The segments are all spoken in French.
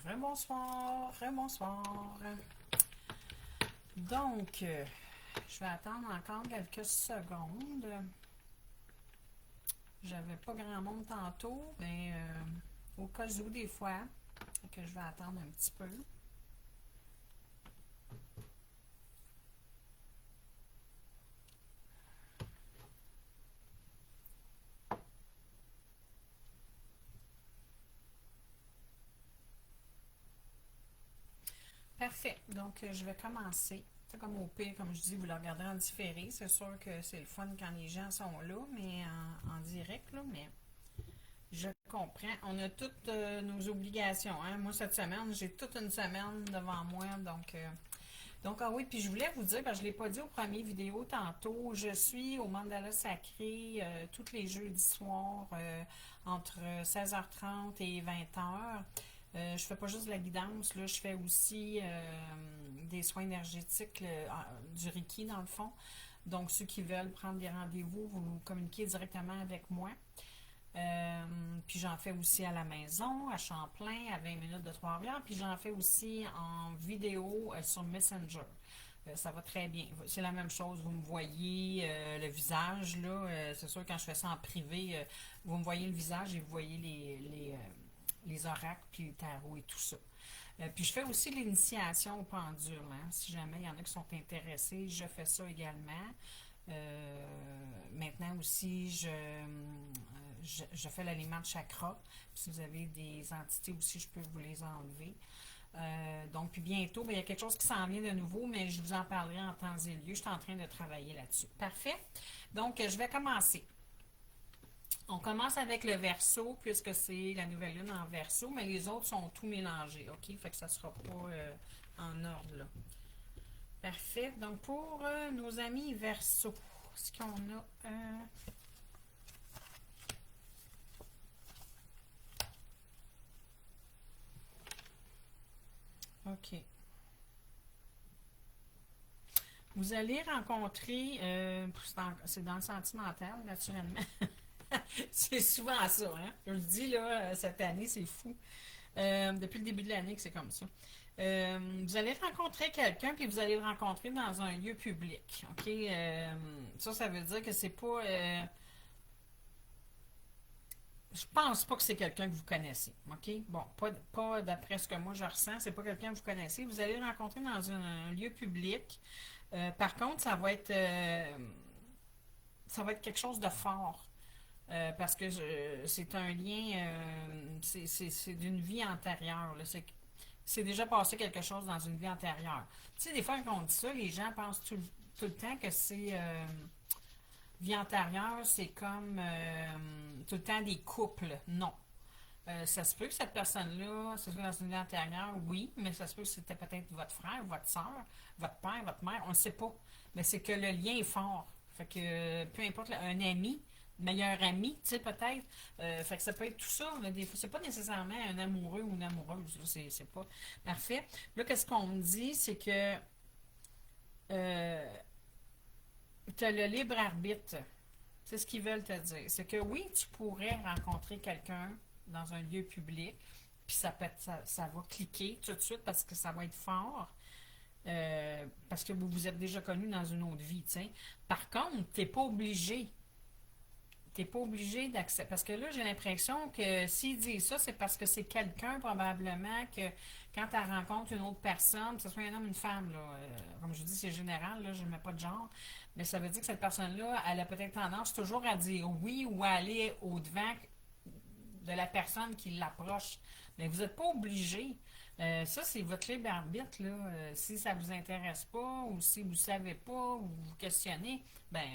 Rebonsoir, rebonsoir. Donc, je vais attendre encore quelques secondes. J'avais pas grand monde tantôt, mais au cas où des fois, que je vais attendre un petit peu. Parfait. Donc, je vais commencer. C'est comme au pire, comme je dis, vous le regardez en différé. C'est sûr que c'est le fun quand les gens sont là, mais en direct, là, mais je comprends. On a toutes nos obligations. Hein? Moi, cette semaine, j'ai toute une semaine devant moi. Donc ah oui, puis je voulais vous dire, parce que je ne l'ai pas dit au premier vidéo tantôt, je suis au Mandala Sacré tous les jeudis soirs entre 16h30 et 20h. Je fais pas juste de la guidance, là, je fais aussi des soins énergétiques, du Reiki dans le fond. Donc, ceux qui veulent prendre des rendez-vous, vous communiquez directement avec moi. Puis j'en fais aussi à la maison, à Champlain, à 20 minutes de Trois-Rivières. Puis j'en fais aussi en vidéo sur Messenger. Ça va très bien. C'est la même chose. Vous me voyez le visage, là. C'est sûr, quand je fais ça en privé, vous me voyez le visage et vous voyez les oracles, puis les tarots et tout ça. Puis je fais aussi l'initiation au pendule. Hein. Si jamais il y en a qui sont intéressés, je fais ça également. Maintenant aussi, je fais l'alignement de chakra. Puis si vous avez des entités aussi, je peux vous les enlever. Donc, puis bientôt, il y a quelque chose qui s'en vient de nouveau, mais je vous en parlerai en temps et lieu. Je suis en train de travailler là-dessus. Parfait. Donc, je vais commencer. On commence avec le verso, puisque c'est la nouvelle lune en verso, mais les autres sont tout mélangés, OK? Fait que ça ne sera pas en ordre, là. Parfait. Donc, pour nos amis verso, est-ce qu'on a OK. Vous allez rencontrer, c'est dans le sentimental, naturellement. C'est souvent ça, hein? Je le dis, là, cette année, c'est fou. Depuis le début de l'année que c'est comme ça. Vous allez rencontrer quelqu'un, puis vous allez le rencontrer dans un lieu public. OK? Ça veut dire que c'est pas. Je pense pas que c'est quelqu'un que vous connaissez. OK? Bon, pas d'après ce que moi je ressens, c'est pas quelqu'un que vous connaissez. Vous allez le rencontrer dans un lieu public. Par contre, ça va être quelque chose de fort. Parce que c'est un lien, c'est d'une vie antérieure. Là. C'est déjà passé quelque chose dans une vie antérieure. Tu sais, des fois, quand on dit ça, les gens pensent tout le temps que c'est vie antérieure, c'est comme tout le temps des couples. Non. Ça se peut que cette personne-là, c'est dans une vie antérieure, oui, mais ça se peut que c'était peut-être votre frère, votre soeur, votre père, votre mère, on ne sait pas. Mais c'est que le lien est fort. Fait que peu importe, un ami, meilleur ami, tu sais, peut-être. Fait que ça peut être tout ça. Mais des fois, c'est pas nécessairement un amoureux ou une amoureuse. C'est pas parfait. Là, qu'est-ce qu'on me dit, c'est que tu as le libre arbitre. C'est ce qu'ils veulent te dire. C'est que oui, tu pourrais rencontrer quelqu'un dans un lieu public, puis ça va cliquer tout de suite parce que ça va être fort. Parce que vous vous êtes déjà connu dans une autre vie, t'sais. Par contre, t'es pas obligé d'accepter. Parce que là, j'ai l'impression que s'ils disent ça, c'est parce que c'est quelqu'un, probablement, que quand tu rencontres une autre personne, que ce soit un homme ou une femme, là, comme je dis, c'est général, là, je ne mets pas de genre, mais ça veut dire que cette personne-là, elle a peut-être tendance toujours à dire oui ou à aller au-devant de la personne qui l'approche. Mais vous n'êtes pas obligé. Ça, c'est votre libre arbitre, là. Si ça vous intéresse pas ou si vous savez pas ou vous questionnez, ben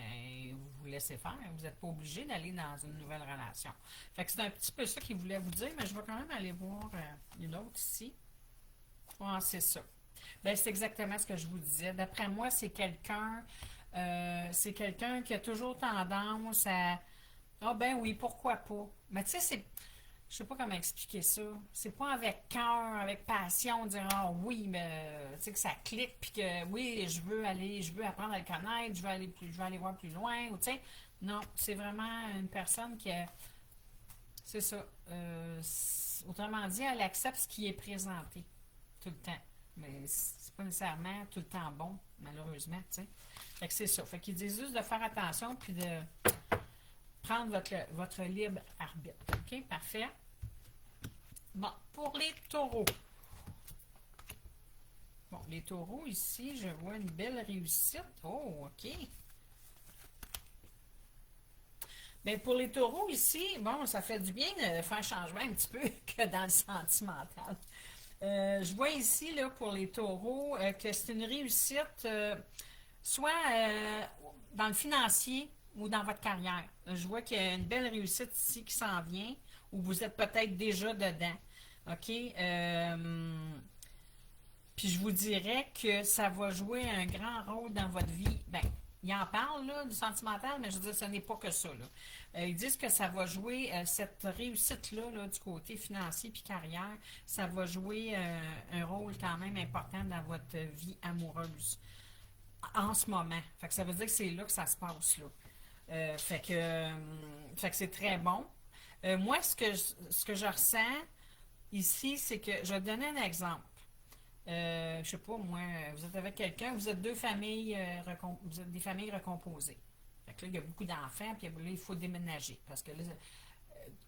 vous vous laissez faire. Vous n'êtes pas obligé d'aller dans une nouvelle relation. Fait que c'est un petit peu ça qu'il voulait vous dire, mais je vais quand même aller voir une autre ici. Ah, c'est ça. Ben, c'est exactement ce que je vous disais. D'après moi, c'est quelqu'un qui a toujours tendance à ah ben oui, pourquoi pas. Mais tu sais, je sais pas comment expliquer ça. C'est pas avec cœur, avec passion, dire ah oui, mais tu sais que ça clique, puis que oui, je veux apprendre à le connaître, je veux aller voir plus loin, ou tu sais. Non, c'est vraiment une personne c'est ça. Autrement dit, elle accepte ce qui est présenté tout le temps. Mais c'est pas nécessairement tout le temps bon, malheureusement, tu sais. Fait que c'est ça. Fait qu'ils disent juste de faire attention puis de prendre votre libre arbitre. OK? Parfait. Bon, pour les taureaux. Bon, les taureaux, ici, je vois une belle réussite. Oh, OK. Bien, pour les taureaux, ici, bon, ça fait du bien de faire changement un petit peu que dans le sentimental. Je vois ici, là, pour les taureaux, que c'est une réussite, soit dans le financier ou dans votre carrière. Je vois qu'il y a une belle réussite ici qui s'en vient, ou vous êtes peut-être déjà dedans. OK? Puis je vous dirais que ça va jouer un grand rôle dans votre vie. Ben, ils en parlent là, du sentimental, mais je veux dire, ce n'est pas que ça. Là. Ils disent que ça va jouer, cette réussite-là, là, du côté financier puis carrière, ça va jouer un rôle quand même important dans votre vie amoureuse en ce moment. Fait que ça veut dire que c'est là que ça se passe. Là. Fait que c'est très bon. Moi, ce que je ressens ici, c'est que je vais te donner un exemple. Je sais pas, moi, vous êtes avec quelqu'un, vous êtes deux familles, vous êtes des familles recomposées. Fait que là, il y a beaucoup d'enfants, puis là, il faut déménager. Parce que là,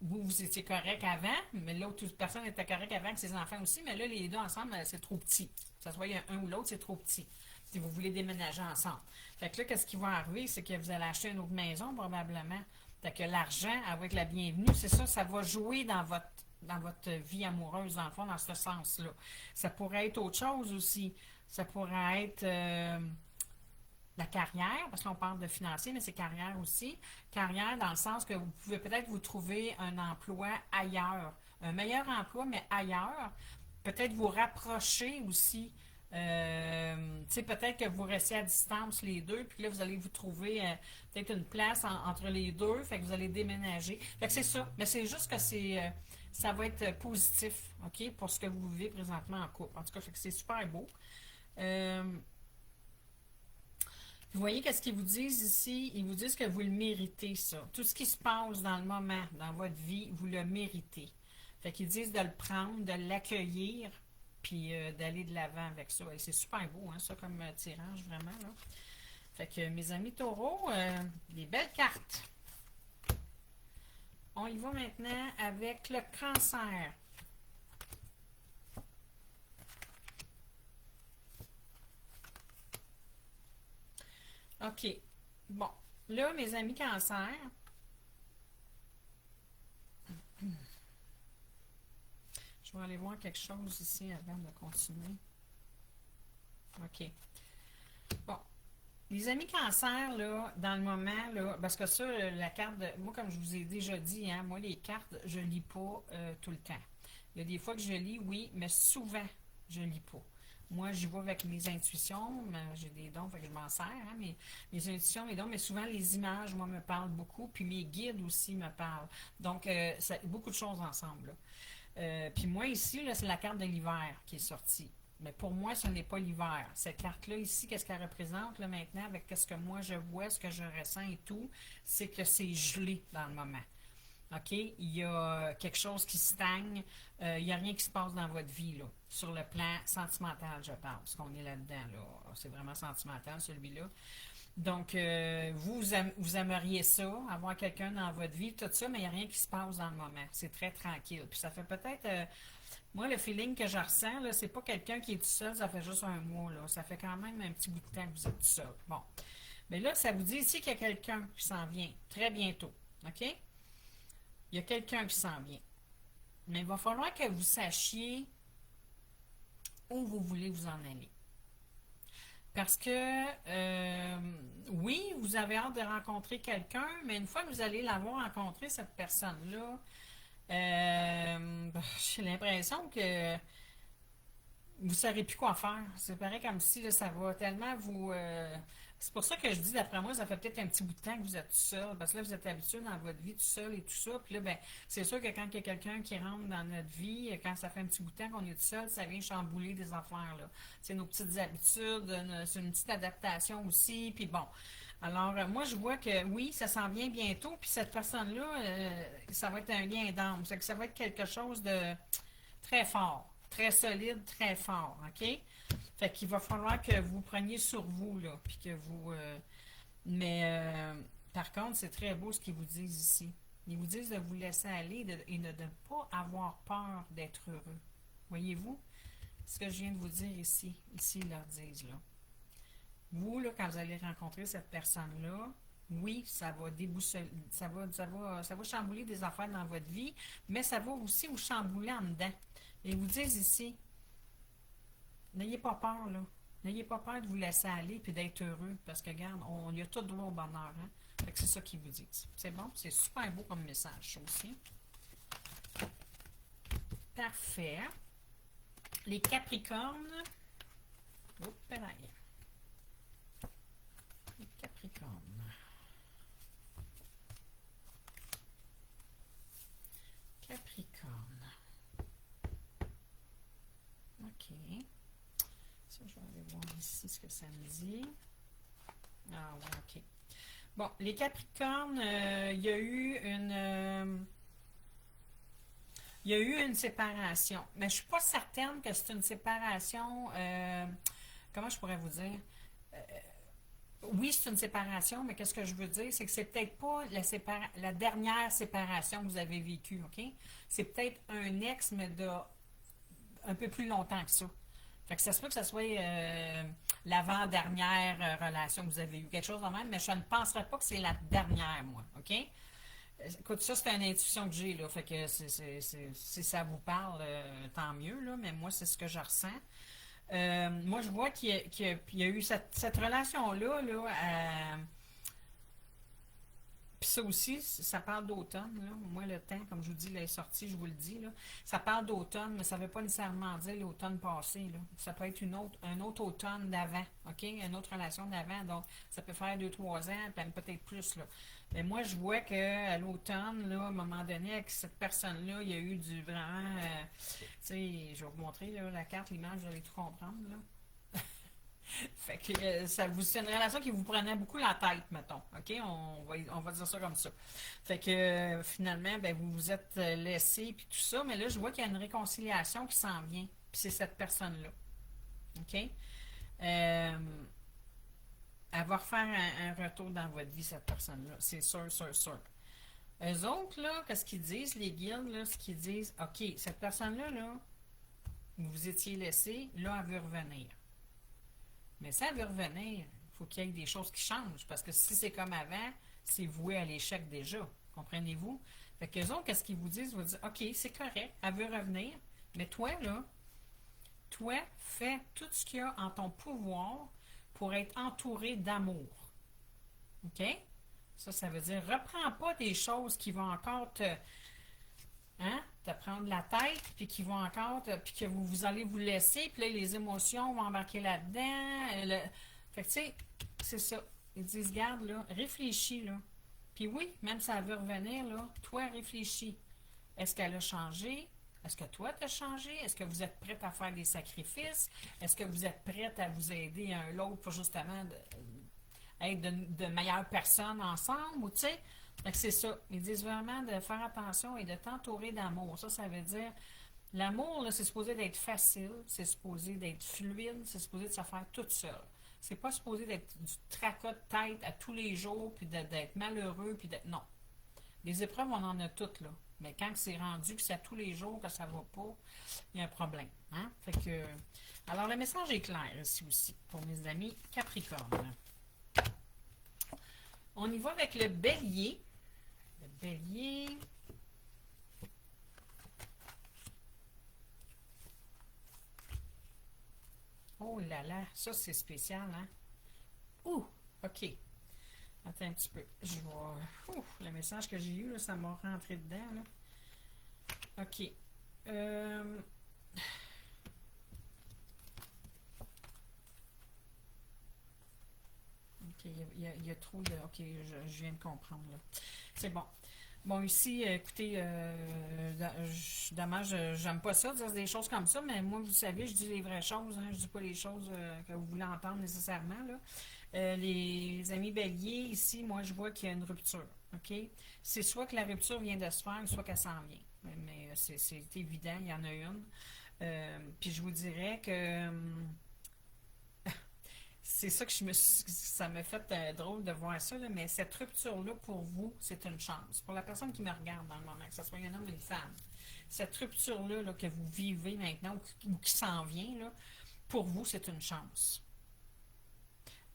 vous étiez correct avant, mais l'autre personne était correcte avant avec ses enfants aussi, mais là, les deux ensemble, c'est trop petit. Que ce soit un ou l'autre, c'est trop petit. Si vous voulez déménager ensemble. Fait que là, qu'est-ce qui va arriver? C'est que vous allez acheter une autre maison, probablement. Fait que l'argent, avec la bienvenue, c'est ça, ça va jouer dans votre vie amoureuse, dans le fond, dans ce sens-là. Ça pourrait être autre chose aussi. Ça pourrait être la carrière, parce qu'on parle de financier, mais c'est carrière aussi. Carrière dans le sens que vous pouvez peut-être vous trouver un emploi ailleurs. Un meilleur emploi, mais ailleurs. Peut-être vous rapprocher aussi. Peut-être que vous restez à distance les deux, puis là, vous allez vous trouver peut-être une place entre les deux, fait que vous allez déménager. Fait que c'est ça. Mais c'est juste que ça va être positif, OK, pour ce que vous vivez présentement en couple. En tout cas, fait que c'est super beau. Vous voyez qu'est-ce qu'ils vous disent ici? Ils vous disent que vous le méritez, ça. Tout ce qui se passe dans le moment, dans votre vie, vous le méritez. Fait qu'ils disent de le prendre, de l'accueillir, puis d'aller de l'avant avec ça. Et c'est super beau, hein, ça, comme tirage, vraiment, là. Fait que, mes amis taureaux, des belles cartes. On y va maintenant avec le cancer. OK. Bon. Là, mes amis cancer, je vais aller voir quelque chose ici avant de continuer. OK. Bon. Les amis cancer, là, dans le moment, là, parce que ça, la carte, moi, comme je vous ai déjà dit, hein, moi, les cartes, je lis pas tout le temps. Il y a des fois que je lis, oui, mais souvent, je lis pas. Moi, j'y vais avec mes intuitions, j'ai des dons, fait que je m'en sers, hein, mes intuitions, mes dons, mais souvent, les images, moi, me parlent beaucoup, puis mes guides aussi me parlent. Donc, beaucoup de choses ensemble, là. Puis moi, ici, là, c'est la carte de l'hiver qui est sortie. Mais pour moi, ce n'est pas l'hiver. Cette carte-là, ici, qu'est-ce qu'elle représente là, maintenant, avec ce que moi je vois, ce que je ressens et tout, c'est que c'est gelé dans le moment. OK? Il y a quelque chose qui stagne. Il n'y a rien qui se passe dans votre vie, là, sur le plan sentimental, je pense, parce qu'on est là-dedans. Là. C'est vraiment sentimental, celui-là. Donc, vous aimeriez ça, avoir quelqu'un dans votre vie, tout ça, mais il n'y a rien qui se passe dans le moment. C'est très tranquille. Puis ça fait peut-être... moi, le feeling que je ressens, là, c'est pas quelqu'un qui est tout seul, ça fait juste un mois, là. Ça fait quand même un petit bout de temps que vous êtes tout seul. Bon. Mais là, ça vous dit ici qu'il y a quelqu'un qui s'en vient très bientôt. OK? Il y a quelqu'un qui s'en vient. Mais il va falloir que vous sachiez où vous voulez vous en aller. Parce que, oui, vous avez hâte de rencontrer quelqu'un, mais une fois que vous allez l'avoir rencontré, cette personne-là, j'ai l'impression que vous ne saurez plus quoi faire. C'est pareil comme si là, ça va tellement vous... c'est pour ça que je dis, d'après moi, ça fait peut-être un petit bout de temps que vous êtes tout seul. Parce que là, vous êtes habitué dans votre vie tout seul et tout ça. Puis là, ben, c'est sûr que quand il y a quelqu'un qui rentre dans notre vie, quand ça fait un petit bout de temps qu'on est tout seul, ça vient chambouler des affaires. Là. C'est nos petites habitudes, c'est une petite adaptation aussi. Puis bon. Alors, moi, je vois que oui, ça s'en vient bientôt, puis cette personne-là, ça va être un lien d'âme. C'est que ça va être quelque chose de très fort, très solide, très fort, OK? Fait qu'il va falloir que vous preniez sur vous, là, puis que vous... mais, par contre, c'est très beau ce qu'ils vous disent ici. Ils vous disent de vous laisser aller et de ne pas avoir peur d'être heureux. Voyez-vous? Ce que je viens de vous dire ici, ils leur disent, là. Vous, là, quand vous allez rencontrer cette personne-là, oui, ça va déboussoler, ça va chambouler des affaires dans votre vie, mais ça va aussi vous chambouler en dedans. Et vous disent ici, n'ayez pas peur, là. N'ayez pas peur de vous laisser aller et d'être heureux, parce que, regarde, on y a tout droit au bonheur, hein? Fait que c'est ça qu'ils vous disent. C'est bon? C'est super beau comme message, ça aussi. Parfait. Les Capricornes. Oups, là. Les Capricornes. Capricorne. OK. Ça, je vais aller voir ici ce que ça me dit. Ah ouais, OK. Bon, les Capricornes, il y a eu une séparation. Mais je ne suis pas certaine que c'est une séparation. Comment je pourrais vous dire? Oui, c'est une séparation, mais qu'est-ce que je veux dire? C'est que c'est peut-être pas la dernière séparation que vous avez vécue, OK? C'est peut-être un ex, mais de un peu plus longtemps que ça. Fait que ça se peut que ce soit l'avant-dernière relation que vous avez eue, quelque chose de même, mais je ne penserais pas que c'est la dernière, moi, OK? Écoute, ça, c'est une intuition que j'ai, là, fait que si ça vous parle, tant mieux, là, mais moi, c'est ce que je ressens. Moi, je vois qu'il y a eu cette relation-là, là, puis ça aussi, ça parle d'automne, là. Moi, le temps, comme je vous dis, il est sorti, je vous le dis, là. Ça parle d'automne, mais ça ne veut pas nécessairement dire l'automne passé, là. Ça peut être un autre automne d'avant, OK? Une autre relation d'avant. Donc, ça peut faire 2, 3 ans, peut-être plus, là. Mais moi, je vois qu'à l'automne, là, à un moment donné, avec cette personne-là, il y a eu du vraiment... tu sais, je vais vous montrer, là, la carte, l'image, vous allez tout comprendre, là. Fait que c'est une relation qui vous prenait beaucoup la tête, mettons. OK? On va dire ça comme ça. Fait que finalement, ben, vous vous êtes laissé puis tout ça, mais là, je vois qu'il y a une réconciliation qui s'en vient. Puis c'est cette personne-là. OK? Elle va refaire un retour dans votre vie, cette personne-là. C'est sûr, sûr, sûr. Eux autres, là, qu'est-ce qu'ils disent, les guildes, là, ce qu'ils disent, OK, cette personne-là, là, vous vous étiez laissé, là, elle veut revenir. Mais ça veut revenir. Il faut qu'il y ait des choses qui changent. Parce que si c'est comme avant, c'est voué à l'échec déjà. Comprenez-vous? Fait qu'eux autres, qu'est-ce qu'ils vous disent? Ils vous disent, OK, c'est correct, elle veut revenir. Mais toi, là, toi, fais tout ce qu'il y a en ton pouvoir pour être entouré d'amour. OK? Ça veut dire, reprends pas des choses qui vont encore te prendre la tête, puis qui vont encore, puis que vous allez vous laisser, puis là, les émotions vont embarquer là-dedans. Fait que, tu sais, c'est ça. Ils disent, garde, là, réfléchis, là. Puis oui, même si elle veut revenir, là, toi, réfléchis. Est-ce qu'elle a changé? Est-ce que toi, tu as changé? Est-ce que vous êtes prête à faire des sacrifices? Est-ce que vous êtes prête à vous aider un l'autre pour justement être de meilleures personnes ensemble? Ou tu sais, c'est ça. Ils disent vraiment de faire attention et de t'entourer d'amour. Ça veut dire, l'amour, là, c'est supposé d'être facile, c'est supposé d'être fluide, c'est supposé de se faire toute seule. C'est pas supposé d'être du tracas de tête à tous les jours, puis d'être malheureux, puis d'être... Non. Les épreuves, on en a toutes, là. Mais quand c'est rendu que c'est à tous les jours que ça va pas, il y a un problème. Hein? Fait que... Alors, le message est clair ici aussi, pour mes amis Capricorne. On y va avec le bélier. Le bélier. Oh là là, ça c'est spécial, hein? Ouh, OK. Attends un petit peu. Je vois. Le message que j'ai eu, là, ça m'a rentré dedans, là. OK. OK, il y a trop de... OK, je viens de comprendre, là. C'est bon. Bon, ici, écoutez, dommage, j'aime pas ça, dire des choses comme ça, mais moi, vous savez, je dis les vraies choses, hein, je dis pas les choses que vous voulez entendre nécessairement, là. Les amis béliers, ici, moi, je vois qu'il y a une rupture. OK? C'est soit que la rupture vient de se faire, soit qu'elle s'en vient. Mais c'est évident, il y en a une. Puis je vous dirais que c'est ça que ça me fait drôle de voir ça, là, mais cette rupture-là, pour vous, c'est une chance. Pour la personne qui me regarde dans le moment, que ce soit un homme ou une femme, cette rupture-là là, que vous vivez maintenant ou qui s'en vient, là, pour vous, c'est une chance.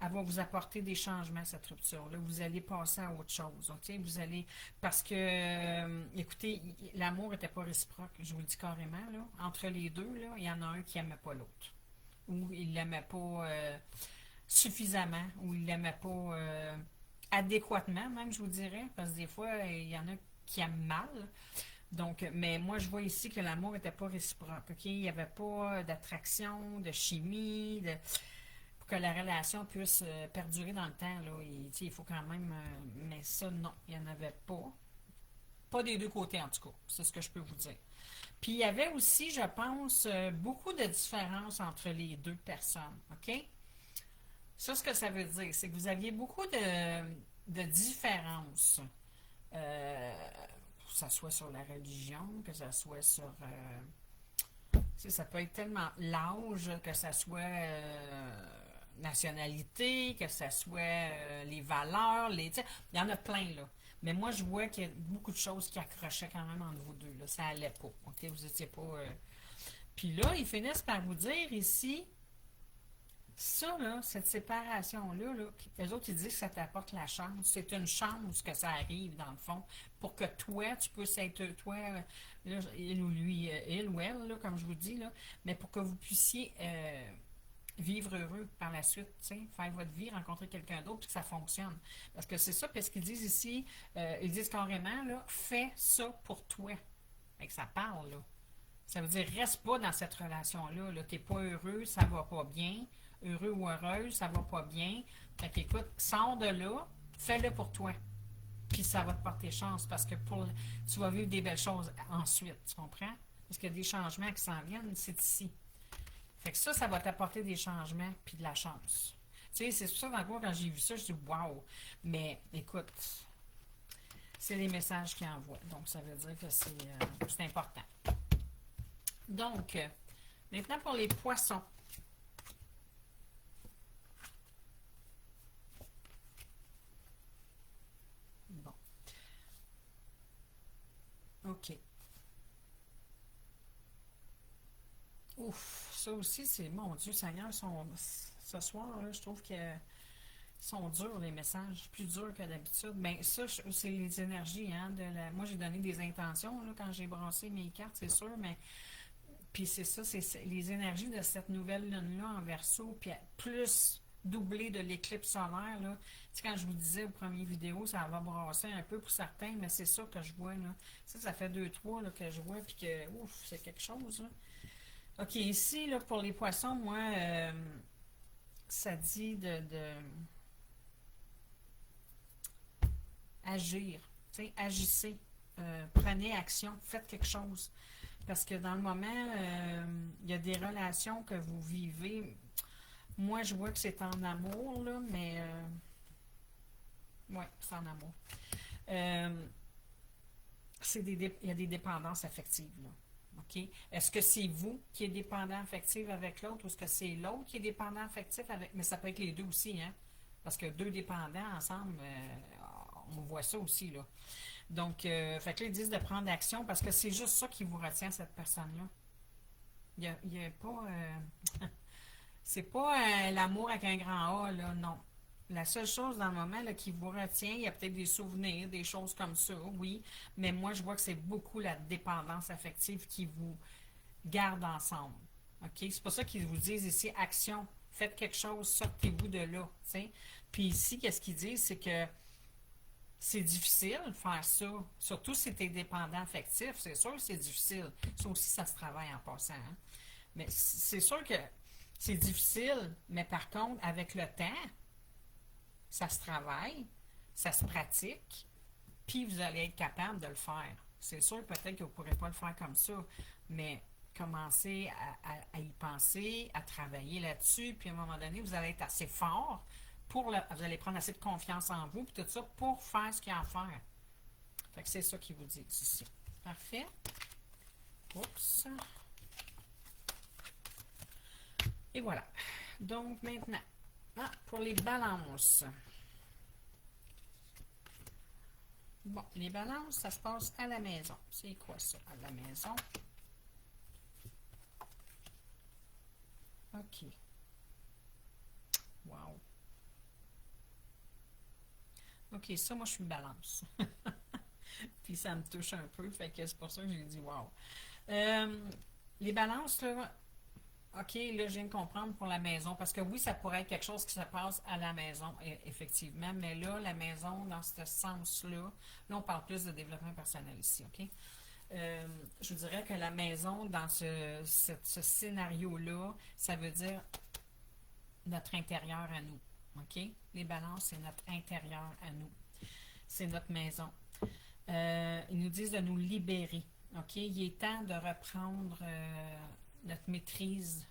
Elle va vous apporter des changements, cette rupture-là. Vous allez passer à autre chose. OK? Vous allez. Parce que, écoutez, l'amour n'était pas réciproque, je vous le dis carrément. Là. Entre les deux, là, il y en a un qui n'aimait pas l'autre. Ou il ne l'aimait pas suffisamment, ou il ne l'aimait pas adéquatement, même, je vous dirais. Parce que des fois, il y en a qui aiment mal. Donc, mais moi, je vois ici que l'amour n'était pas réciproque. OK? Il n'y avait pas d'attraction, de chimie, pour que la relation puisse perdurer dans le temps. Là, il faut quand même. Mais ça, non, il n'y en avait pas. Pas des deux côtés, en tout cas. C'est ce que je peux vous dire. Puis, il y avait aussi, je pense, beaucoup de différences entre les deux personnes. OK? Ça, ce que ça veut dire, c'est que vous aviez beaucoup de différences. Que ce soit sur la religion, que ce soit sur ça peut être tellement l'âge, que ce soit nationalité, que ce soit les valeurs, il y en a plein, là. Mais moi, je vois qu'il y a beaucoup de choses qui accrochaient quand même entre vous deux, là. Ça allait pas, OK? Vous étiez pas... Puis là, ils finissent par vous dire ici, ça, là, cette séparation-là, là, les autres, ils disent que ça t'apporte la chance. C'est une chance que ça arrive, dans le fond, pour que toi, tu puisses être, toi, là, il ou lui, il ou elle, là, comme je vous dis, là, mais pour que vous puissiez vivre heureux par la suite, faire votre vie, rencontrer quelqu'un d'autre, puis que ça fonctionne. Parce que c'est ça, parce qu'ils disent ici, ils disent carrément, là, fais ça pour toi. Fait que ça parle, là. Ça veut dire, reste pas dans cette relation-là. Là. T'es pas heureux, ça va pas bien. Heureux ou heureuse, ça va pas bien. Fait qu'écoute, sors de là, fais-le pour toi. Puis ça va te porter chance parce que tu vas vivre des belles choses ensuite, tu comprends? Parce qu'il y a des changements qui s'en viennent, c'est ici. Fait que ça va t'apporter des changements puis de la chance. Tu sais, c'est pour ça, dans le fond, quand j'ai vu ça, je dis waouh! Mais écoute, c'est les messages qu'ils envoient. Donc, ça veut dire que c'est important. Donc, maintenant pour les poissons. Bon. OK. Ouf, ça aussi, c'est, mon Dieu Seigneur, ce soir, là, je trouve que sont durs les messages, plus durs que d'habitude. Ben ça, c'est les énergies, hein, moi j'ai donné des intentions là, quand j'ai brassé mes cartes, c'est sûr, mais puis c'est ça, c'est les énergies de cette nouvelle lune-là en Verseau, puis plus doublé de l'éclipse solaire, là. Tu sais, quand je vous disais au premier vidéo, ça va brasser un peu pour certains, mais c'est ça que je vois, là. Ça fait deux, trois, là, que je vois, puis que, ouf, c'est quelque chose, là. OK, ici, là, pour les poissons, moi, ça dit de agir, tu sais, agissez, prenez action, faites quelque chose. Parce que dans le moment, il y a des relations que vous vivez. Moi, je vois que c'est en amour, là, mais ouais, c'est en amour. Euh, il y a des dépendances affectives, là. OK? Est-ce que c'est vous qui êtes dépendant affectif avec l'autre ou est-ce que c'est l'autre qui est dépendant affectif avec. Mais ça peut être les deux aussi, hein? Parce que deux dépendants ensemble, on voit ça aussi, là. Donc, fait que là, ils disent de prendre action parce que c'est juste ça qui vous retient, cette personne-là. Il y a pas. C'est pas l'amour avec un grand A, là, non. La seule chose dans le moment là, qui vous retient, il y a peut-être des souvenirs, des choses comme ça, oui, mais moi, je vois que c'est beaucoup la dépendance affective qui vous garde ensemble. OK? C'est pour ça qu'ils vous disent ici action. Faites quelque chose, sortez-vous de là. T'sais. Puis ici, qu'est-ce qu'ils disent? C'est que c'est difficile de faire ça. Surtout si tu es dépendant affectif, c'est sûr que c'est difficile. Ça aussi, ça se travaille en passant. Hein? Mais c'est sûr que c'est difficile, mais par contre, avec le temps, ça se travaille, ça se pratique, puis vous allez être capable de le faire. C'est sûr, peut-être que vous ne pourrez pas le faire comme ça, mais commencez à y penser, à travailler là-dessus, puis à un moment donné, vous allez être assez fort vous allez prendre assez de confiance en vous, puis tout ça, pour faire ce qu'il y a à faire. Fait que c'est ça qu'il vous dit ici. Parfait. Oups. Et voilà. Donc, maintenant, pour les balances. Bon, les balances, ça se passe à la maison. C'est quoi ça, à la maison? OK. Wow. OK, ça, moi, je suis balance. Puis ça me touche un peu, fait que c'est pour ça que j'ai dit wow. Les balances, là, OK, là, je viens de comprendre pour la maison, parce que oui, ça pourrait être quelque chose qui se passe à la maison, effectivement, mais là, la maison, dans ce sens-là, là, on parle plus de développement personnel ici, OK? Je vous dirais que la maison, dans ce scénario-là, ça veut dire notre intérieur à nous, OK? Les balances, c'est notre intérieur à nous. C'est notre maison. Ils nous disent de nous libérer, OK? Il est temps de reprendre notre maîtrise,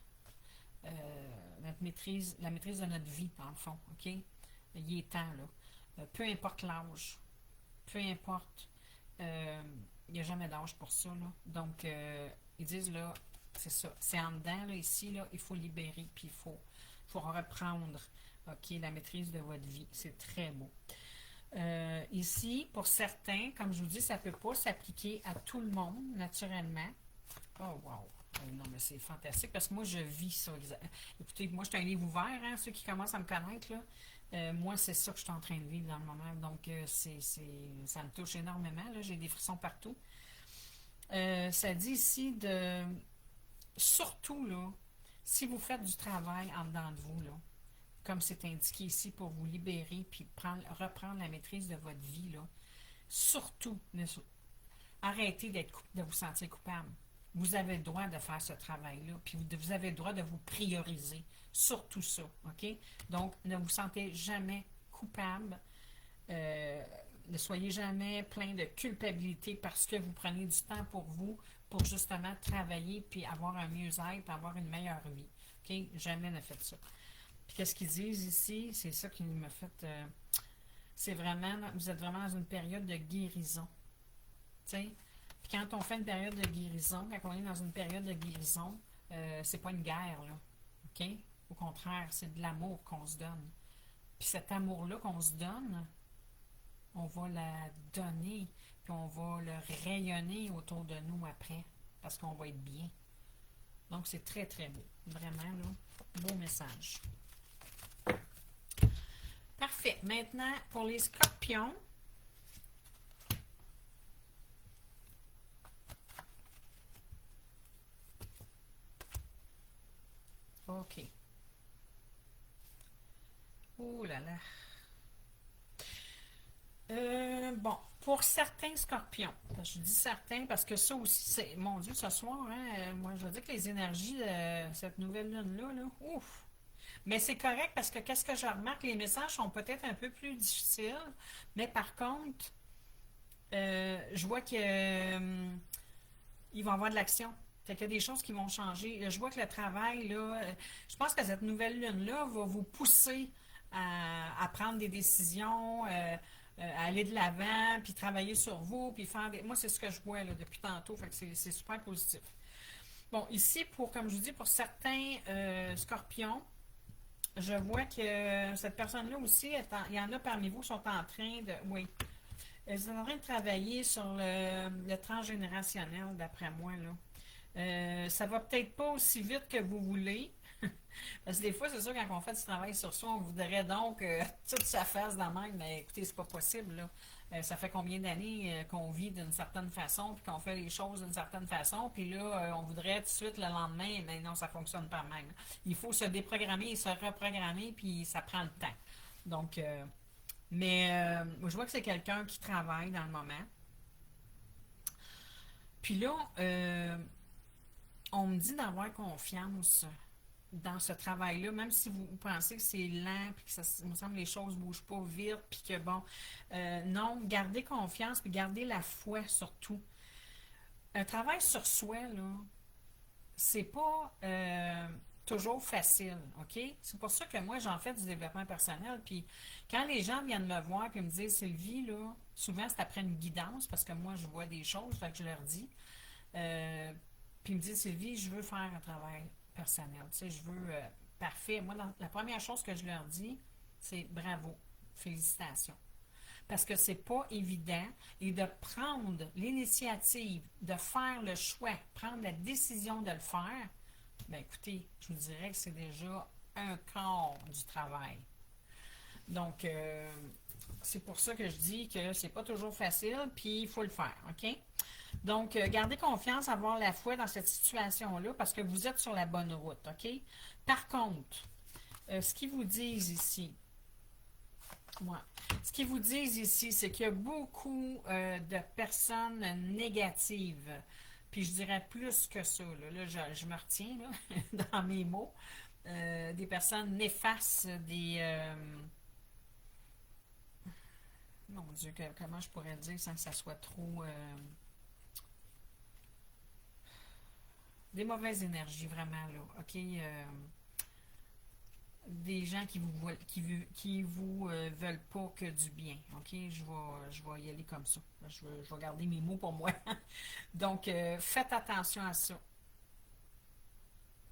la maîtrise de notre vie, dans le fond, OK? Il est temps, là. Peu importe l'âge, peu importe, il n'y a jamais d'âge pour ça, là. Donc, ils disent, là, c'est ça, c'est en dedans, là, ici, là, il faut libérer, puis il faut reprendre, OK, la maîtrise de votre vie. C'est très beau. Ici, pour certains, comme je vous dis, ça ne peut pas s'appliquer à tout le monde, naturellement. Oh, wow! Non, mais c'est fantastique parce que moi, je vis ça. Écoutez, moi, je suis un livre ouvert, hein, ceux qui commencent à me connaître, là. Moi, c'est ça que je suis en train de vivre dans le moment. Donc, ça me touche énormément. J'ai des frissons partout. Ça dit ici de... Surtout, là, si vous faites du travail en dedans de vous, là, comme c'est indiqué ici, pour vous libérer puis reprendre la maîtrise de votre vie, là, surtout, arrêtez de vous sentir coupable. Vous avez le droit de faire ce travail-là, puis vous avez le droit de vous prioriser. Surtout ça, OK? Donc, ne vous sentez jamais coupable. Ne soyez jamais plein de culpabilité parce que vous prenez du temps pour vous, pour justement travailler, puis avoir un mieux-être, avoir une meilleure vie. OK? Jamais ne faites ça. Puis qu'est-ce qu'ils disent ici? C'est ça qui m'a fait... c'est vraiment... Vous êtes vraiment dans une période de guérison. Tu sais? Puis quand on fait une période de guérison, quand on est dans une période de guérison, c'est pas une guerre, là. OK? Au contraire, c'est de l'amour qu'on se donne. Puis cet amour-là qu'on se donne, on va la donner, puis on va le rayonner autour de nous après, parce qu'on va être bien. Donc, c'est très, très beau. Vraiment, là, beau message. Parfait. Maintenant, pour les scorpions, OK. Oh là là. Bon, pour certains scorpions, je dis certains parce que ça aussi, c'est, mon Dieu, ce soir, hein, moi je veux dire que les énergies de cette nouvelle lune-là, là, ouf! Mais c'est correct parce que qu'est-ce que je remarque, les messages sont peut-être un peu plus difficiles, mais par contre, je vois que ils vont avoir de l'action. Fait qu'il y a des choses qui vont changer. Je vois que le travail, là, je pense que cette nouvelle lune-là va vous pousser à prendre des décisions, à aller de l'avant, puis travailler sur vous, puis faire des... Moi, c'est ce que je vois là, depuis tantôt, fait que c'est super positif. Bon, ici, comme je vous dis, pour certains scorpions, je vois que cette personne-là aussi, il y en a parmi vous qui sont en train de... Oui. Ils sont en train de travailler sur le transgénérationnel, d'après moi, là. Ça va peut-être pas aussi vite que vous voulez. Parce que des fois, c'est sûr, quand on fait du travail sur soi, on voudrait donc toute sa face dans même, mais écoutez, c'est pas possible, là. Ça fait combien d'années qu'on vit d'une certaine façon, puis qu'on fait les choses d'une certaine façon, puis là, on voudrait tout de suite le lendemain, mais non, ça fonctionne pas même. Il faut se déprogrammer et se reprogrammer, puis ça prend le temps. Donc, mais je vois que c'est quelqu'un qui travaille dans le moment. Puis là, on me dit d'avoir confiance dans ce travail-là, même si vous pensez que c'est lent, puis que ça me semble que les choses ne bougent pas vite, puis que bon, non, gardez confiance, puis gardez la foi surtout. Un travail sur soi, là, c'est pas toujours facile, OK? C'est pour ça que moi, j'en fais du développement personnel. Puis quand les gens viennent me voir et me disent, Sylvie, là, souvent c'est après une guidance parce que moi, je vois des choses, fait que je leur dis. Puis ils me disent, Sylvie, je veux faire un travail personnel. Tu sais, je veux. Parfait. Moi, la première chose que je leur dis, c'est bravo, félicitations. Parce que c'est pas évident et de prendre l'initiative, de faire le choix, prendre la décision de le faire, ben écoutez, je vous dirais que c'est déjà un quart du travail. Donc, c'est pour ça que je dis que c'est pas toujours facile, puis il faut le faire, OK? Donc, gardez confiance, avoir la foi dans cette situation-là, parce que vous êtes sur la bonne route, OK? Par contre, ce qu'ils vous disent ici, ouais, ce qu'ils vous disent ici, c'est qu'il y a beaucoup de personnes négatives. Puis je dirais plus que ça. Là, je me retiens là, dans mes mots. Des personnes néfastes, mon Dieu, comment je pourrais le dire sans que ça soit trop. Des mauvaises énergies, vraiment, là. OK? Des gens qui vous veulent pas que du bien. OK? Je vais y aller comme ça. Je vais garder mes mots pour moi. Donc, faites attention à ça.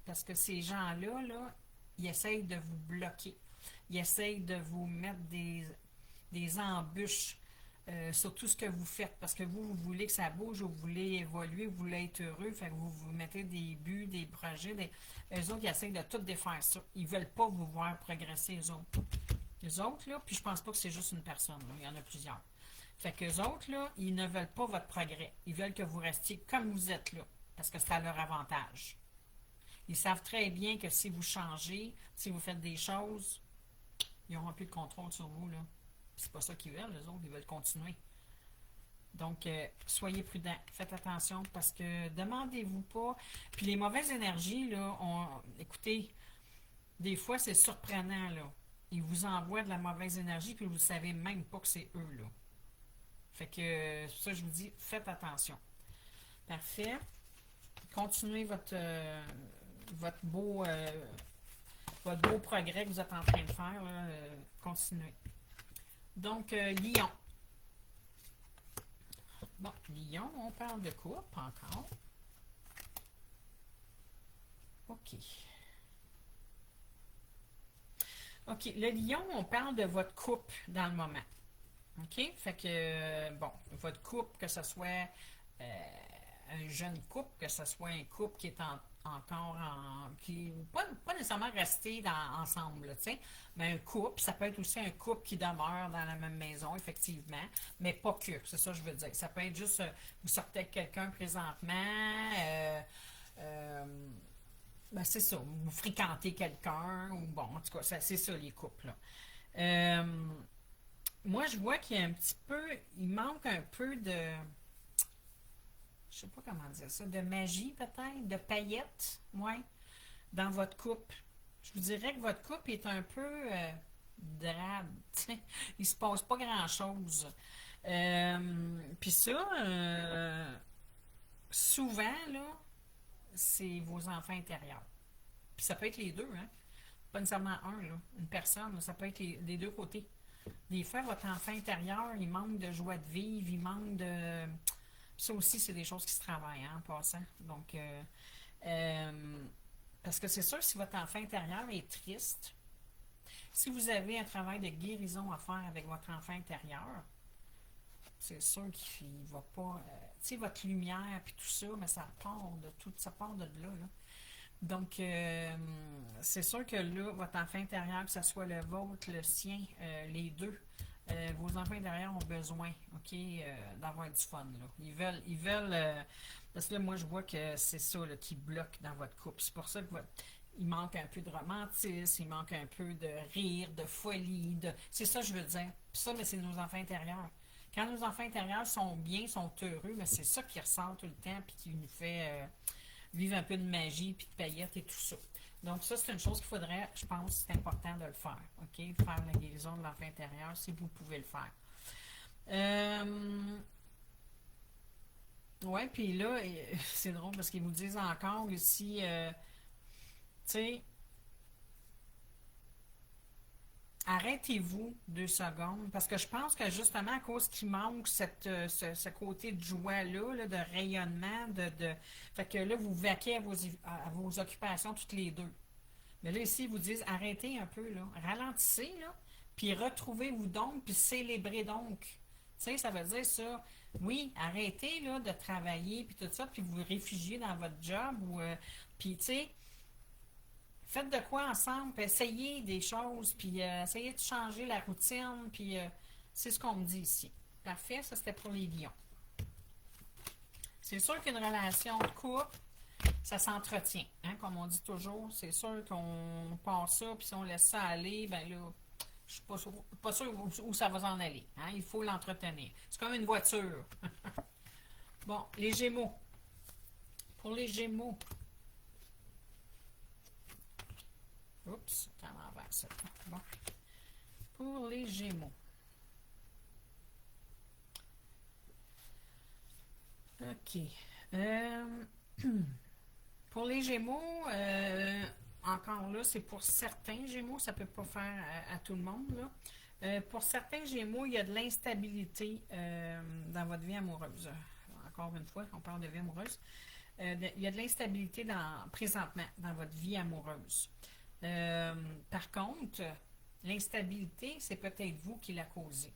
Parce que ces gens-là, là, ils essayent de vous bloquer. Ils essayent de vous mettre des embûches sur tout ce que vous faites. Parce que vous voulez que ça bouge, vous voulez évoluer, vous voulez être heureux. Fait que vous mettez des buts, des projets. Eux autres, ils essayent de tout défaire ça. Ils ne veulent pas vous voir progresser, eux autres. Les autres, là, puis je pense pas que c'est juste une personne. Là, il y en a plusieurs. Fait que les autres, là, ils ne veulent pas votre progrès. Ils veulent que vous restiez comme vous êtes là. Parce que c'est à leur avantage. Ils savent très bien que si vous changez, si vous faites des choses, ils n'auront plus de contrôle sur vous, là. C'est pas ça qu'ils veulent, les autres, ils veulent continuer. Donc, soyez prudents, faites attention parce que demandez-vous pas. Puis les mauvaises énergies, là, écoutez, des fois c'est surprenant, là. Ils vous envoient de la mauvaise énergie, puis vous ne savez même pas que c'est eux, là. Fait que, ça, je vous dis, faites attention. Parfait. Continuez votre beau, votre beau progrès que vous êtes en train de faire. Là, continuez. Donc, Lion. Bon, Lion, on parle de couple encore. OK. OK, le Lion, on parle de votre couple dans le moment. OK? Fait que, bon, votre couple, que ce soit un jeune couple, que ce soit un couple qui est encore en. Qui pas nécessairement resté ensemble, tu sais, mais un couple, ça peut être aussi un couple qui demeure dans la même maison, effectivement, mais pas que, c'est ça que je veux dire. Ça peut être juste, vous sortez avec quelqu'un présentement, euh, ben c'est ça, vous fréquentez quelqu'un, ou bon, en tout cas, c'est ça les couples, là. Euh, Moi, je vois qu'il y a un petit peu, il manque un peu de, je sais pas comment dire ça, de magie peut-être, de paillettes, ouais, dans votre couple. Je vous dirais que votre couple est un peu drade, tu sais. Il se passe pas grand-chose. Puis ça, souvent, là, c'est vos enfants intérieurs. Puis ça peut être les deux, hein. Pas nécessairement un, là, une personne, là, ça peut être les deux côtés. Des fois, votre enfant intérieur, il manque de joie de vivre, il manque de. Ça aussi, c'est des choses qui se travaillent, hein, en passant. Donc, euh, parce que c'est sûr, si votre enfant intérieur est triste, si vous avez un travail de guérison à faire avec votre enfant intérieur, c'est sûr qu'il va pas. Tu sais, votre lumière puis tout ça, mais ça part de tout, ça part de là, là. Donc, c'est sûr que là, votre enfant intérieur, que ce soit le vôtre, le sien, les deux, vos enfants intérieurs ont besoin, OK, d'avoir du fun, là. Ils veulent, parce que là, moi, je vois que c'est ça, là, qui bloque dans votre couple. C'est pour ça que il manque un peu de romantisme, il manque un peu de rire, de folie, c'est ça que je veux dire. Puis ça, mais c'est nos enfants intérieurs. Quand nos enfants intérieurs sont bien, sont heureux, mais c'est ça qui ressort tout le temps, puis qui nous fait vivre un peu de magie, puis de paillettes et tout ça. Donc ça, c'est une chose qu'il faudrait, je pense, c'est important de le faire. OK? Faire la guérison de l'enfant intérieur, si vous pouvez le faire. Ouais, puis là, c'est drôle parce qu'ils vous disent encore aussi, sais, arrêtez-vous 2 secondes, parce que je pense que justement à cause qu'il manque ce côté de joie-là, là, de rayonnement, fait que là, vous vaquez à vos occupations toutes les deux. Mais là, ici, ils vous disent arrêtez un peu, là, ralentissez, là, puis retrouvez-vous donc, puis célébrez donc. Tu sais, ça veut dire ça. Oui, arrêtez là, de travailler, puis tout ça, puis vous réfugiez dans votre job, ou, puis tu sais, faites de quoi ensemble, puis essayez des choses, puis essayez de changer la routine, puis c'est ce qu'on me dit ici. Parfait, ça c'était pour les lions. C'est sûr qu'une relation de couple, ça s'entretient, hein, comme on dit toujours. C'est sûr qu'on part ça, puis si on laisse ça aller, ben là, je suis pas sûr où ça va s'en aller. Hein, il faut l'entretenir. C'est comme une voiture. Bon, les Gémeaux. Pour les Gémeaux. Oups, c'est à l'envers ça. Bon. Pour les Gémeaux. OK. Pour les Gémeaux, encore là, c'est pour certains Gémeaux, ça ne peut pas faire à tout le monde. Là. Pour certains Gémeaux, il y a de l'instabilité dans votre vie amoureuse. Encore une fois, on parle de vie amoureuse. Il y a de l'instabilité présentement dans votre vie amoureuse. Par contre, l'instabilité, c'est peut-être vous qui la causez.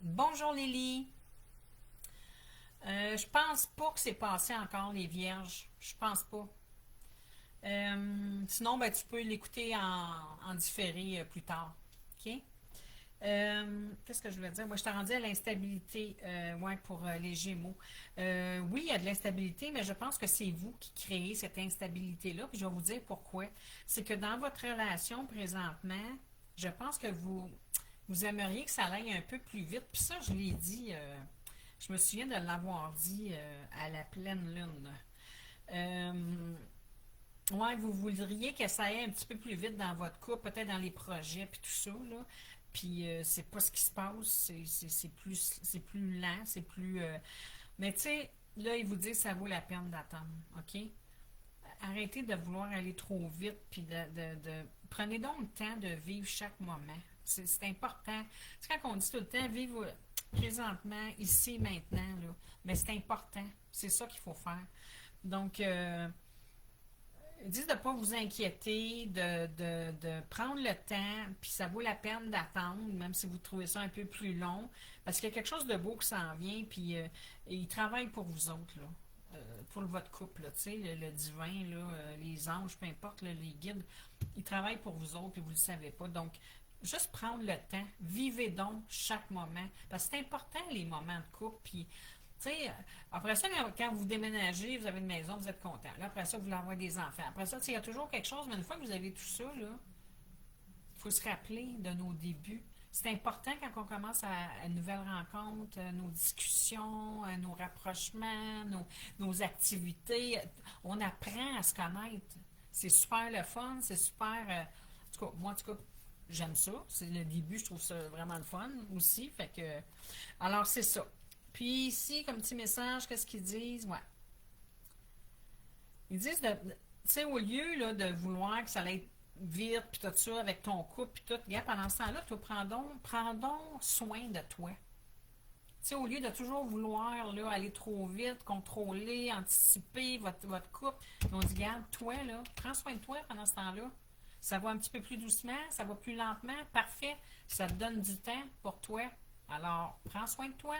Bonjour Lily. Je pense pas que c'est passé encore les vierges. Je pense pas. Sinon, ben, tu peux l'écouter en différé plus tard. OK? Qu'est-ce que je voulais dire? Moi, je t'ai rendu à l'instabilité ouais, pour les Gémeaux. Oui, il y a de l'instabilité, mais je pense que c'est vous qui créez cette instabilité-là. Puis je vais vous dire pourquoi. C'est que dans votre relation présentement, je pense que vous aimeriez que ça aille un peu plus vite. Puis ça, je l'ai dit, je me souviens de l'avoir dit à la pleine lune. Ouais, vous voudriez que ça aille un petit peu plus vite dans votre couple, peut-être dans les projets, puis tout ça, là. Puis c'est pas ce qui se passe, c'est plus lent, c'est plus... Mais tu sais, là, il vous dit que ça vaut la peine d'attendre, OK? Arrêtez de vouloir aller trop vite, puis prenez donc le temps de vivre chaque moment. C'est important. C'est quand on dit tout le temps, vivre présentement, ici, maintenant, là. Mais c'est important. C'est ça qu'il faut faire. Donc, ils disent de ne pas vous inquiéter, de prendre le temps, puis ça vaut la peine d'attendre, même si vous trouvez ça un peu plus long, parce qu'il y a quelque chose de beau qui s'en vient, puis ils travaillent pour vous autres, là, pour votre couple, là, tu sais, le divin, là, les anges, peu importe, là, les guides, ils travaillent pour vous autres, et vous ne le savez pas. Donc, juste prendre le temps, vivez donc chaque moment, parce que c'est important, les moments de couple, puis tu sais, après ça, quand vous déménagez, vous avez une maison, vous êtes content. Là, après ça, vous voulez avoir des enfants. Après ça, il y a toujours quelque chose, mais une fois que vous avez tout ça, là, il faut se rappeler de nos débuts. C'est important quand on commence à une nouvelle rencontre, nos discussions, nos rapprochements, nos activités. On apprend à se connaître. C'est super le fun, c'est super... en tout cas, moi, en tout cas, j'aime ça. C'est le début, je trouve ça vraiment le fun aussi. Fait que... Alors, c'est ça. Puis ici, comme petit message, qu'est-ce qu'ils disent? Ouais. Ils disent, tu sais, au lieu là, de vouloir que ça aille vite, puis tout ça, avec ton couple, puis tout, regarde, pendant ce temps-là, prends donc soin de toi. Tu sais, au lieu de toujours vouloir là, aller trop vite, contrôler, anticiper votre couple, on dit, regarde, toi, là, prends soin de toi pendant ce temps-là. Ça va un petit peu plus doucement, ça va plus lentement, parfait. Ça te donne du temps pour toi. Alors, prends soin de toi.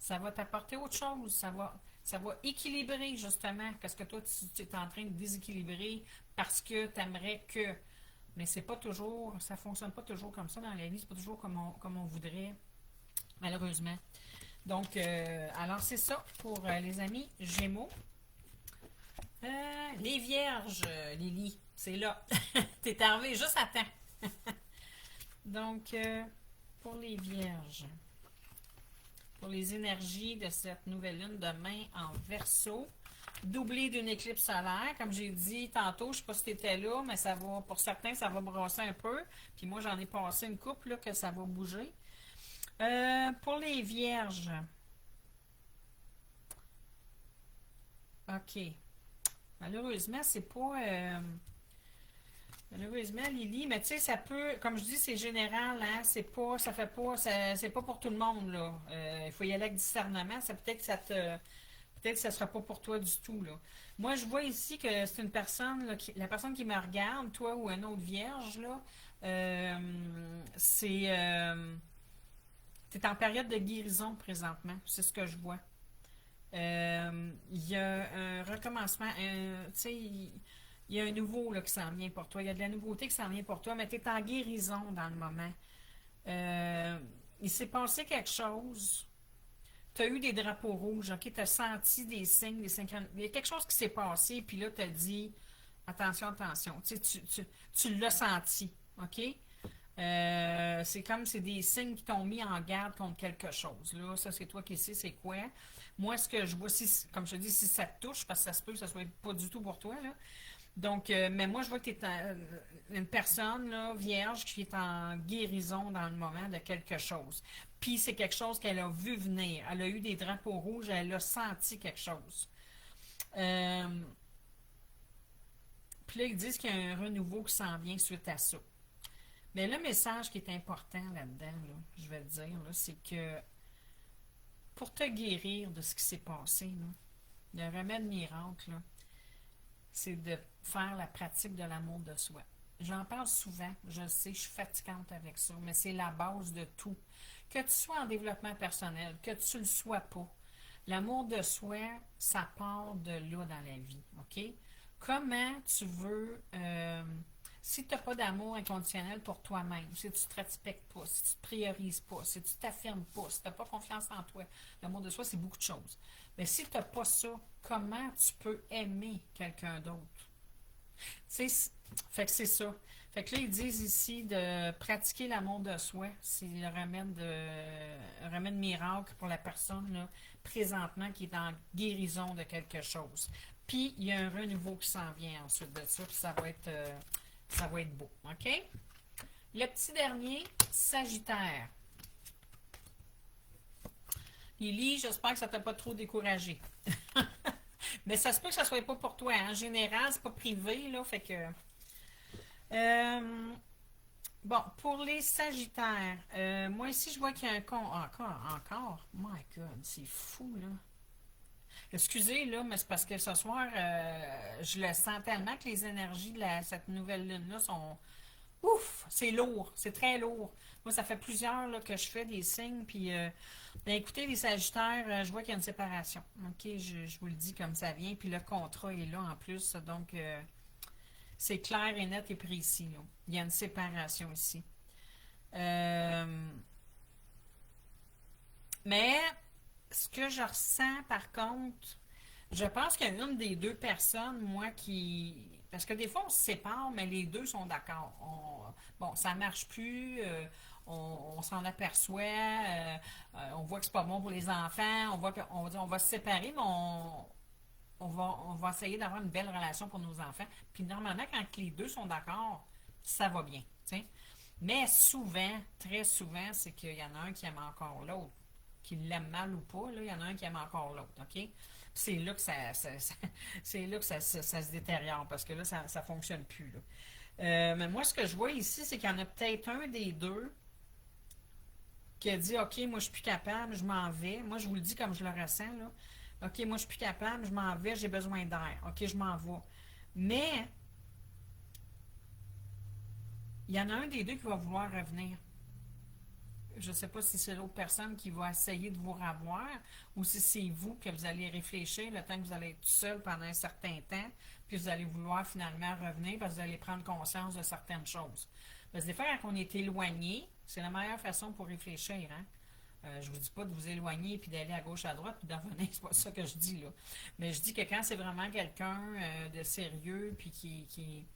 Ça va t'apporter autre chose. Ça va équilibrer, justement, parce que toi, tu es en train de déséquilibrer parce que tu aimerais que. Mais c'est pas toujours, ça fonctionne pas toujours comme ça dans la vie, c'est pas toujours comme on voudrait, malheureusement. Donc, alors c'est ça pour les amis Gémeaux. Les Vierges, Lily, c'est là. T'es arrivé juste à temps. Donc, pour les Vierges. Pour les énergies de cette nouvelle lune demain en Verseau. Doublé d'une éclipse solaire. Comme j'ai dit tantôt, je ne sais pas si tu étais là, mais ça va, pour certains, ça va brasser un peu. Puis moi, j'en ai passé une couple là, que ça va bouger. Pour les Vierges. OK. Malheureusement, c'est pas... malheureusement, Lily, mais tu sais, ça peut, comme je dis, c'est général, hein, c'est pas, ça fait pas, c'est pas pour tout le monde, là. Il faut y aller avec discernement, ça peut-être que ça te, peut-être que ça sera pas pour toi du tout, là. Moi, je vois ici que c'est une personne, là, la personne qui me regarde, toi ou un autre vierge, là, c'est, t'es en période de guérison présentement, c'est ce que je vois. Il y a un recommencement, tu sais, il y a un nouveau là, qui s'en vient pour toi. Il y a de la nouveauté qui s'en vient pour toi, mais tu es en guérison dans le moment. Euh, il s'est passé quelque chose. Tu as eu des drapeaux rouges, ok? Tu as senti des signes, des synchrones. Il y a quelque chose qui s'est passé, puis là, tu as dit attention, attention. Tu sais, tu l'as senti, ok? C'est comme c'est des signes qui t'ont mis en garde contre quelque chose. Là, ça, c'est toi qui sais c'est quoi. Moi, ce que je vois, si, comme je te dis, si ça te touche, parce que ça se peut que ça soit pas du tout pour toi, là. Donc, mais moi, je vois que tu es une personne là, vierge qui est en guérison dans le moment de quelque chose. Puis c'est quelque chose qu'elle a vu venir. Elle a eu des drapeaux rouges, elle a senti quelque chose. Euh, Puis là, ils disent qu'il y a un renouveau qui s'en vient suite à ça. Mais le message qui est important là-dedans, là, je vais te dire, là, c'est que pour te guérir de ce qui s'est passé, là, le remède miracle, là, c'est de faire la pratique de l'amour de soi. J'en parle souvent, je le sais, je suis fatigante avec ça, mais c'est la base de tout. Que tu sois en développement personnel, que tu ne le sois pas, l'amour de soi, ça part de là dans la vie, OK? Comment tu veux, si tu n'as pas d'amour inconditionnel pour toi-même, si tu ne te respectes pas, si tu ne te priorises pas, si tu t'affirmes pas, si tu n'as pas confiance en toi, l'amour de soi, c'est beaucoup de choses. Mais si tu n'as pas ça, comment tu peux aimer quelqu'un d'autre? Tu sais, fait que c'est ça. Fait que là, ils disent ici de pratiquer l'amour de soi. C'est le remède miracle pour la personne là, présentement qui est en guérison de quelque chose. Puis, il y a un renouveau qui s'en vient ensuite de ça, puis ça va être beau. OK? Le petit dernier, Sagittaire. Lily, j'espère que ça t'a pas trop découragé. Mais ça se peut que ça soit pas pour toi. En général, c'est pas privé, là. Fait que. Euh, bon, pour les Sagittaires, moi ici, je vois qu'il y a un con. Encore. My God, c'est fou, là. Excusez, là, mais c'est parce que ce soir, je le sens tellement que les énergies de cette nouvelle lune-là sont. Ouf, c'est lourd, c'est très lourd. Moi, ça fait plusieurs là, que je fais des signes, puis ben, écoutez, les Sagittaires, je vois qu'il y a une séparation. OK, je vous le dis comme ça vient, puis le contrat est là en plus, donc c'est clair et net et précis. Là. Il y a une séparation ici. Euh, mais ce que je ressens, par contre, je pense qu'il y a une des deux personnes, moi, qui... Parce que des fois, on se sépare, mais les deux sont d'accord. Bon, ça marche plus, on s'en aperçoit, on voit que c'est pas bon pour les enfants, on voit qu'on va dire on va se séparer, mais on va essayer d'avoir une belle relation pour nos enfants. Puis normalement, quand les deux sont d'accord, ça va bien. T'sais. Mais souvent, très souvent, c'est qu'il y en a un qui aime encore l'autre. Qu'il l'aime mal ou pas, là, il y en a un qui aime encore l'autre. OK? Puis c'est là que c'est là que ça se détériore parce que là, ça ne fonctionne plus. Là. Mais moi, ce que je vois ici, c'est qu'il y en a peut-être un des deux qui a dit OK, moi, je suis plus capable, je m'en vais. Moi, je vous le dis comme je le ressens. Là. OK, moi, je suis plus capable, je m'en vais, j'ai besoin d'air. OK, je m'en vais. Mais il y en a un des deux qui va vouloir revenir. Je ne sais pas si c'est l'autre personne qui va essayer de vous revoir ou si c'est vous que vous allez réfléchir le temps que vous allez être tout seul pendant un certain temps, puis vous allez vouloir finalement revenir parce que vous allez prendre conscience de certaines choses. Parce que des fois, quand on est éloigné, c'est la meilleure façon pour réfléchir. Hein? Je vous dis pas de vous éloigner puis d'aller à gauche, à droite puis de revenir, c'est pas ça que je dis là. Mais je dis que quand c'est vraiment quelqu'un de sérieux puis qui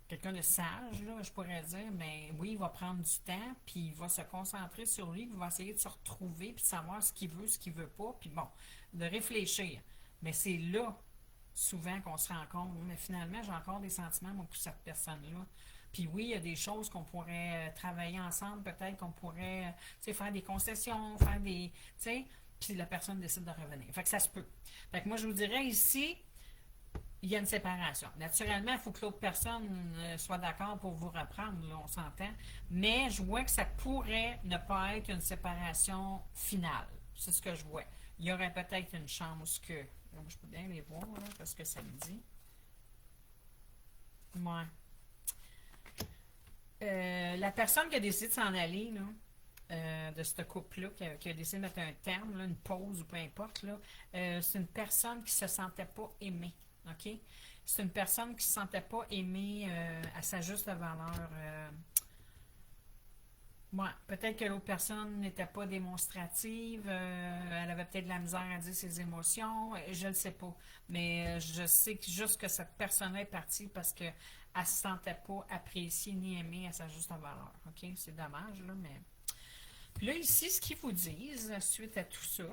quelqu'un de sage, là, je pourrais dire, mais oui, il va prendre du temps, puis il va se concentrer sur lui, puis il va essayer de se retrouver, puis de savoir ce qu'il veut pas, puis bon, de réfléchir. Mais c'est là, souvent, qu'on se rend compte, mais finalement, j'ai encore des sentiments, moi, pour cette personne-là. Puis oui, il y a des choses qu'on pourrait travailler ensemble, peut-être qu'on pourrait, faire des concessions, faire des, puis la personne décide de revenir. Fait que ça se peut. Fait que moi, je vous dirais ici, il y a une séparation. Naturellement, il faut que l'autre personne soit d'accord pour vous reprendre, là, on s'entend. Mais je vois que ça pourrait ne pas être une séparation finale. C'est ce que je vois. Il y aurait peut-être une chance que. Je peux bien les voir, là, parce que ça me dit. Ouais. La personne qui a décidé de s'en aller, là, de ce couple-là, qui a décidé de mettre un terme, là, une pause ou peu importe, là, c'est une personne qui ne se sentait pas aimée. OK? C'est une personne qui ne se sentait pas aimée à sa juste valeur. Ouais, peut-être que l'autre personne n'était pas démonstrative, elle avait peut-être de la misère à dire ses émotions, je ne le sais pas. Mais je sais que juste que cette personne est partie parce qu'elle ne se sentait pas appréciée ni aimée à sa juste valeur. OK? C'est dommage, là, mais. Puis là, ici, ce qu'ils vous disent, suite à tout ça,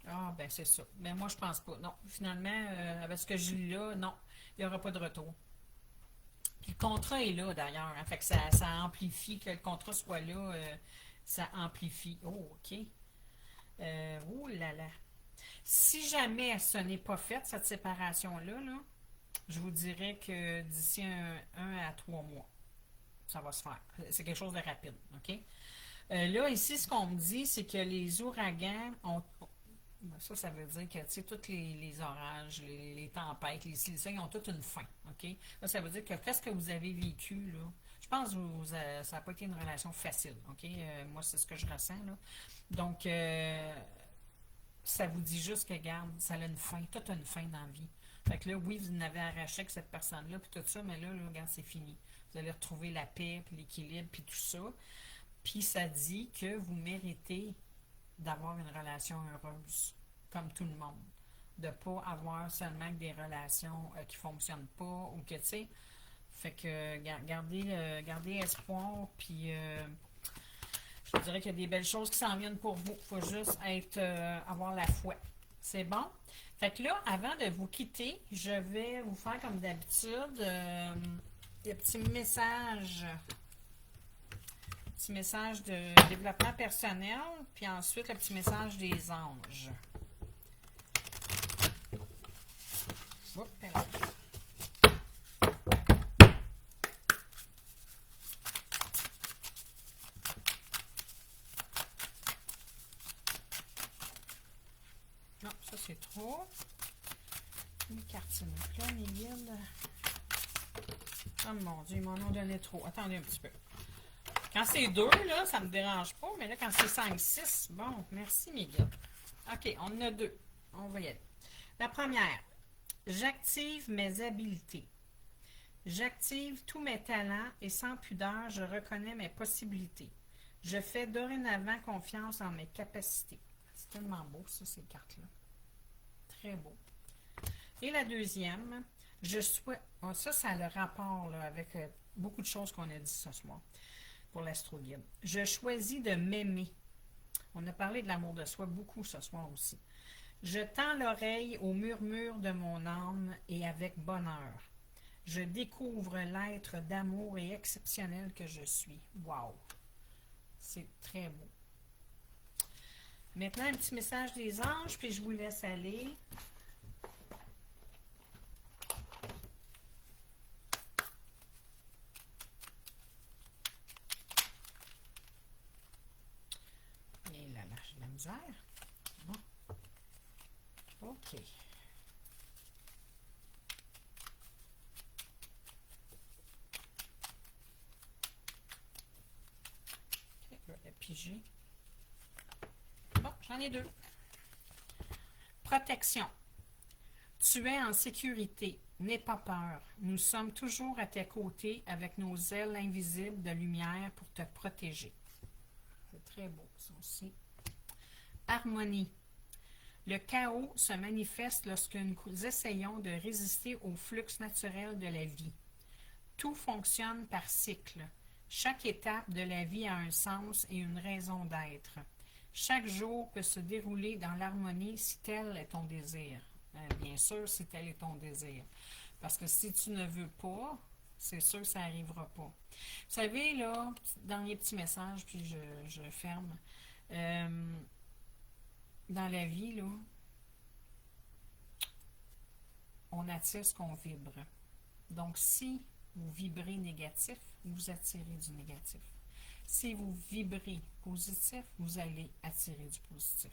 ah, ben c'est ça. Mais moi, je pense pas. Non, finalement, avec ce que je lis là, non, il n'y aura pas de retour. Puis le contrat est là, d'ailleurs. Hein, fait que ça amplifie, que le contrat soit là, ça amplifie. Oh, OK. Oh là là. Si jamais ce n'est pas fait, cette séparation-là, là, je vous dirais que d'ici un à 3 mois, ça va se faire. C'est quelque chose de rapide, OK? Là, ici, ce qu'on me dit, c'est que les ouragans ont. Ça veut dire que, tu sais, tous les orages, les tempêtes, les ça, ils ont toute une fin, OK? Là, ça veut dire que qu'est-ce que vous avez vécu, là? Je pense que ça n'a pas été une relation facile, OK? Moi, c'est ce que je ressens, là. Donc, ça vous dit juste que, regarde, ça a une fin, toute une fin dans la vie. Fait que là, oui, vous en avez arraché avec cette personne-là, puis tout ça, mais là, regarde, c'est fini. Vous allez retrouver la paix, puis l'équilibre, puis tout ça. Puis ça dit que vous méritez d'avoir une relation heureuse, comme tout le monde. De ne pas avoir seulement des relations qui ne fonctionnent pas ou que, tu sais, fait que gardez espoir, puis je dirais qu'il y a des belles choses qui s'en viennent pour vous. Il faut juste avoir la foi. C'est bon? Fait que là, avant de vous quitter, je vais vous faire comme d'habitude des petits messages. Petit message de développement personnel, puis ensuite le petit message des anges. Oups, non, ça c'est trop. Une cartine. Là, mes guides. Oh mon Dieu, ils m'en ont donné trop. Attendez un petit peu. Quand c'est 2, là, ça me dérange pas, mais là, quand c'est 5, 6, bon, merci, mes guides. OK, on en a 2. On va y aller. La première, j'active mes habiletés. J'active tous mes talents et sans pudeur, je reconnais mes possibilités. Je fais dorénavant confiance en mes capacités. C'est tellement beau, ça, ces cartes-là. Très beau. Et la deuxième, je souhaite. Oh, ça a le rapport là, avec beaucoup de choses qu'on a dit ce soir pour l'astro-guide. Je choisis de m'aimer. On a parlé de l'amour de soi beaucoup ce soir aussi. Je tends l'oreille au murmure de mon âme et avec bonheur. Je découvre l'être d'amour et exceptionnel que je suis. Wow! C'est très beau. Maintenant, un petit message des anges, puis je vous laisse aller. Et là, j'ai de la misère. Bon. OK. Pigé. Bon, j'en ai 2. Protection. Tu es en sécurité. N'aie pas peur. Nous sommes toujours à tes côtés avec nos ailes invisibles de lumière pour te protéger. C'est très beau, ça aussi. Harmonie. Le chaos se manifeste lorsque nous essayons de résister au flux naturel de la vie. Tout fonctionne par cycle. Chaque étape de la vie a un sens et une raison d'être. Chaque jour peut se dérouler dans l'harmonie si tel est ton désir. Bien sûr, si tel est ton désir. Parce que si tu ne veux pas, c'est sûr que ça n'arrivera pas. Vous savez, là, dernier petit message, puis je ferme. Dans la vie, là, on attire ce qu'on vibre. Donc, si vous vibrez négatif, vous attirez du négatif. Si vous vibrez positif, vous allez attirer du positif.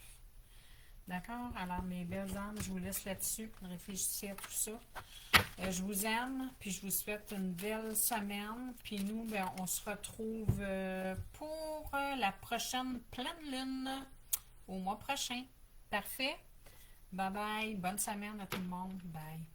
D'accord? Alors, mes belles âmes, je vous laisse là-dessus. Réfléchissez à tout ça. Je vous aime, puis je vous souhaite une belle semaine. Puis nous, ben, on se retrouve pour la prochaine pleine lune au mois prochain. Parfait? Bye bye. Bonne semaine à tout le monde. Bye.